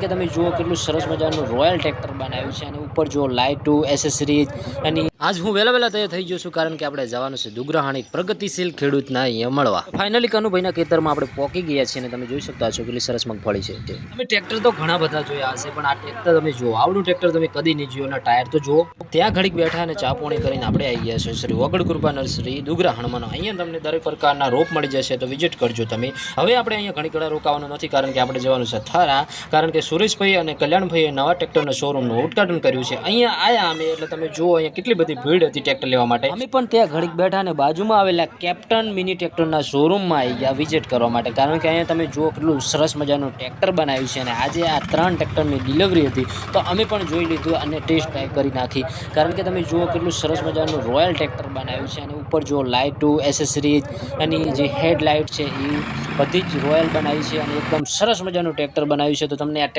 કે તમે જુઓ કેટલું સરસ મજાનું રોયલ ટ્રેક્ટર બનાવ્યું છે અને ઉપર જુઓ લાઇટો એસેસરીઝ અને આજ હું વહેલા તૈયાર થઈ ગયો છું કારણ કે આપણે જવાનું છે દુગરાહાણી પ્રગતિશીલ ખેડૂતના અહીંયા મળવા. ફાઇનલી કનુભાઈના ખેતરમાં આપણે પહોંચી ગયા છીએ અને તમે જોઈ શકતા છો કેટલી સરસ મગફળી છે. તમે ટ્રેક્ટર તો ઘણા બધા જોયા હશે પણ આ ટ્રેક્ટર તમે જુઓ, આવડું ટ્રેક્ટર તમે કદી નહીં જોયું. અને ટાયર તો જુઓ. ત્યાં ઘડીક બેઠા અને ચા પોણી કરીને આપણે આવી ગયા છે શ્રી વગડ કૃપા નર્સરી દુગરાહાણમાં. અહીંયા તમને દરેક પ્રકારના રોપ મળી જશે તો વિઝિટ કરજો તમે. હવે આપણે અહીંયા ઘણી કડા રોકાવાનું નથી કારણ કે આપણે જવાનું છે થરા, કારણ કે સુરેશભાઈ અને કલ્યાણભાઈએ નવા ટ્રેક્ટરના શોરૂમનું ઉદ્ઘાટન કર્યું છે. અહીંયા આયા અમે એટલે તમે જુઓ અહીંયા કેટલી બધી ભીડ હતી ટ્રેક્ટર લેવા માટે. અમે પણ ત્યાં ઘડીક બેઠા અને બાજુમાં આવેલા કેપ્ટન મિની ટ્રેક્ટરના શોરૂમમાં આવી ગયા વિઝિટ કરવા માટે, કારણ કે અહીંયા તમે જુઓ કેટલું સરસ મજાનું ટ્રેક્ટર બનાવ્યું છે. અને આજે આ 3 ટ્રેક્ટરની ડિલિવરી હતી તો અમે પણ જોઈ લીધું અને ટેસ્ટ ડ્રાઈવ કરી નાખી, કારણ કે તમે જુઓ કેટલું સરસ મજાનું રોયલ ટ્રેક્ટર બનાવ્યું છે. અને ઉપર જુઓ લાઇટો એસેસરીઝ અને જે હેડલાઇટ છે એ બધી જ રોયલ બનાવી છે અને એકદમ સરસ મજાનું ટ્રેક્ટર બનાવ્યું છે. તો તમને આ